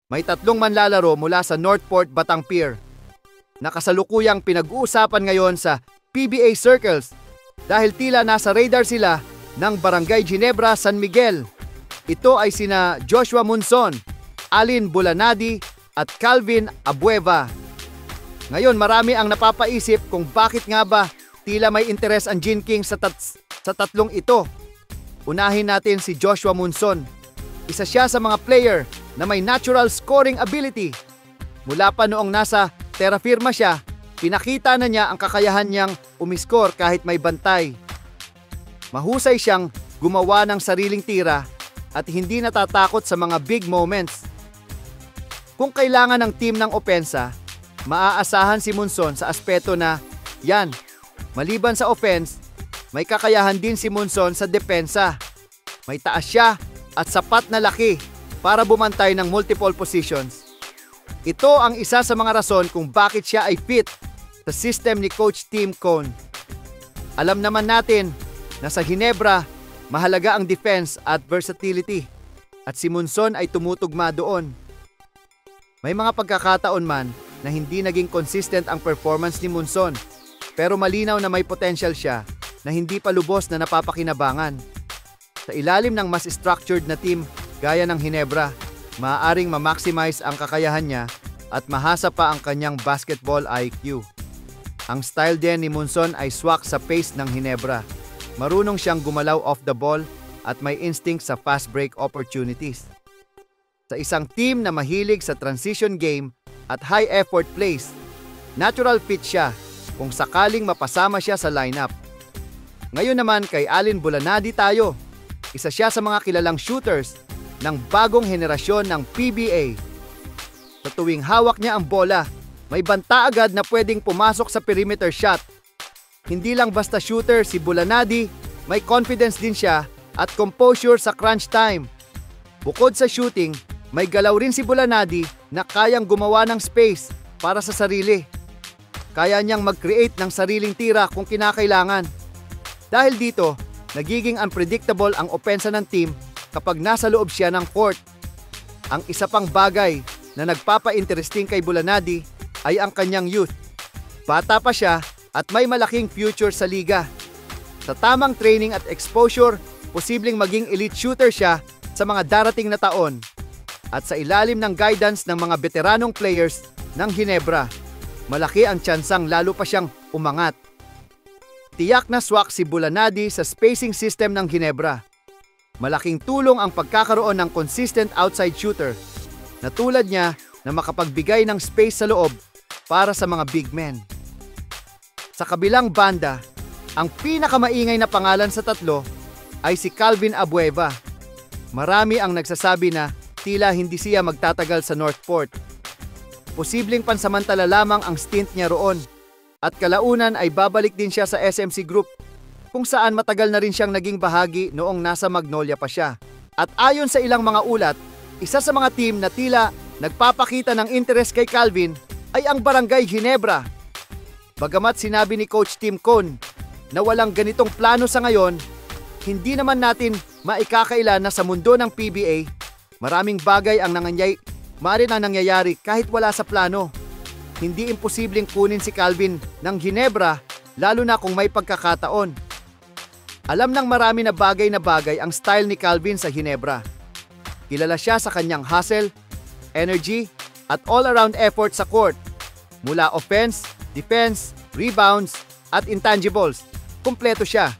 May 3 manlalaro mula sa Northport, Batangpier na kasalukuyang pinag-uusapan ngayon sa PBA circles dahil tila nasa radar sila ng Barangay Ginebra, San Miguel. Ito ay sina Joshua Monzon, Alin Bulanadi at Calvin Abueva. Ngayon marami ang napapaisip kung bakit nga ba tila may interes ang Gin King sa tatlong ito. Unahin natin si Joshua Monzon. Isa siya sa mga player na may natural scoring ability. Mula pa noong nasa Terra Firma siya, pinakita na niya ang kakayahan niyang umiskor kahit may bantay. Mahusay siyang gumawa ng sariling tira at hindi natatakot sa mga big moments. Kung kailangan ng team ng opensa, maaasahan si Monzon sa aspeto na, yan, maliban sa offense, may kakayahan din si Monzon sa depensa. May taas siya at sapat na laki para bumantay ng multiple positions. Ito ang isa sa mga rason kung bakit siya ay fit sa system ni Coach Tim Cone. Alam naman natin na sa Ginebra, mahalaga ang defense at versatility at si Monzon ay tumutugma doon. May mga pagkakataon man na hindi naging consistent ang performance ni Monzon, pero malinaw na may potential siya na hindi pa lubos na napapakinabangan. Sa ilalim ng mas structured na team gaya ng Ginebra, maaaring ma-maximize ang kakayahan niya at mahasa pa ang kanyang basketball IQ. Ang style din ni Monzon ay swak sa pace ng Ginebra. Marunong siyang gumalaw off the ball at may instinct sa fast break opportunities. Sa isang team na mahilig sa transition game at high effort plays, natural fit siya kung sakaling mapasama siya sa lineup. Ngayon naman kay Alin Bulanadi tayo. Isa siya sa mga kilalang shooters ng bagong henerasyon ng PBA. Sa tuwing hawak niya ang bola, may banta agad na pwedeng pumasok sa perimeter shot. Hindi lang basta shooter si Bulanadi, may confidence din siya at composure sa crunch time. Bukod sa shooting, may galaw rin si Bulanadi na kayang gumawa ng space para sa sarili. Kaya niyang mag-create ng sariling tira kung kinakailangan. Dahil dito, nagiging unpredictable ang opensa ng team kapag nasa loob siya ng court. Ang isa pang bagay na nagpapa-interesting kay Bulanadi ay ang kanyang youth. Bata pa siya at may malaking future sa liga. Sa tamang training at exposure, posibleng maging elite shooter siya sa mga darating na taon. At sa ilalim ng guidance ng mga veteranong players ng Ginebra, malaki ang tsansang lalo pa siyang umangat. Tiyak na swak si Bulanadi sa spacing system ng Ginebra. Malaking tulong ang pagkakaroon ng consistent outside shooter na tulad niya na makapagbigay ng space sa loob para sa mga big men. Sa kabilang banda, ang pinakamaingay na pangalan sa tatlo ay si Calvin Abueva. Marami ang nagsasabi na tila hindi siya magtatagal sa Northport. Posibleng pansamantala lamang ang stint niya roon at kalaunan ay babalik din siya sa SMC Group kung saan matagal na rin siyang naging bahagi noong nasa Magnolia pa siya. At ayon sa ilang mga ulat, isa sa mga team na tila nagpapakita ng interest kay Calvin ay ang Barangay Ginebra. Bagamat sinabi ni Coach Tim Cone na walang ganitong plano sa ngayon, hindi naman natin maikakaila na sa mundo ng PBA, maraming bagay ang nangyayari kahit wala sa plano. Hindi imposibleng kunin si Calvin ng Ginebra lalo na kung may pagkakataon. Alam ng marami na bagay ang style ni Calvin sa Ginebra. Kilala siya sa kanyang hustle, energy, at all-around effort sa court. Mula offense, defense, rebounds, at intangibles, kumpleto siya.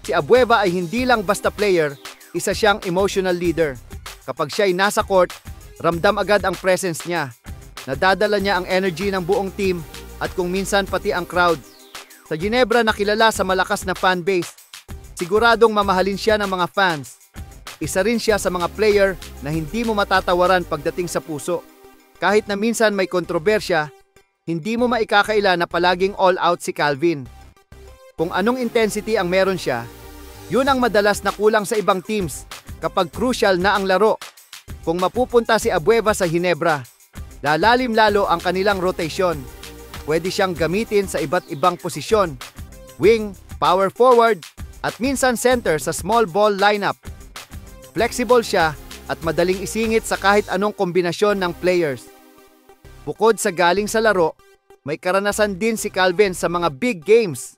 Si Abueva ay hindi lang basta player, isa siyang emotional leader. Kapag siya ay nasa court, ramdam agad ang presence niya. Nadadala niya ang energy ng buong team at kung minsan pati ang crowd. Sa Ginebra nakilala sa malakas na fanbase. Siguradong mamahalin siya ng mga fans. Isa rin siya sa mga player na hindi mo matatawaran pagdating sa puso. Kahit na minsan may kontrobersya, hindi mo maikakaila na palaging all out si Calvin. Kung anong intensity ang meron siya, yun ang madalas na kulang sa ibang teams kapag crucial na ang laro. Kung mapupunta si Abueva sa Ginebra, lalalim lalo ang kanilang rotation. Pwede siyang gamitin sa iba't ibang posisyon, wing, power forward, at minsan center sa small ball lineup. Flexible siya at madaling isingit sa kahit anong kombinasyon ng players. Bukod sa galing sa laro, may karanasan din si Calvin sa mga big games.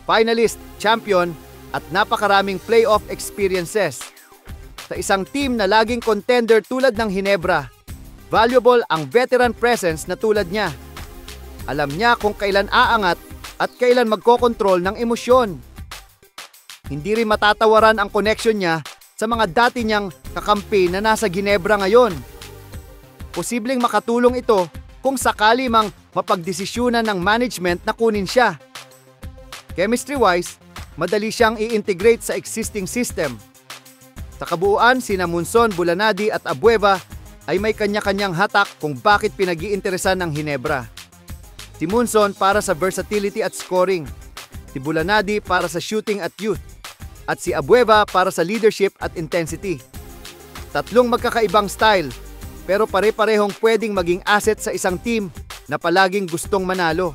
Finalist, champion, at napakaraming playoff experiences. Sa isang team na laging contender tulad ng Ginebra, valuable ang veteran presence na tulad niya. Alam niya kung kailan aangat at kailan magkokontrol ng emosyon. Hindi rin matatawaran ang connection niya sa mga dati niyang kakampi na nasa Ginebra ngayon. Posibleng makatulong ito kung sakali mang mapagdesisyunan ng management na kunin siya. Chemistry-wise, madali siyang i-integrate sa existing system. Sa kabuuan, sina Monzon, Bulanadi at Abueva ay may kanya-kanyang hatak kung bakit pinag-iinteresan ng Ginebra. Si Monzon para sa versatility at scoring, si Bulanadi para sa shooting at youth, at si Abueva para sa leadership at intensity. Tatlong magkakaibang style, pero pare-parehong pwedeng maging asset sa isang team na palaging gustong manalo.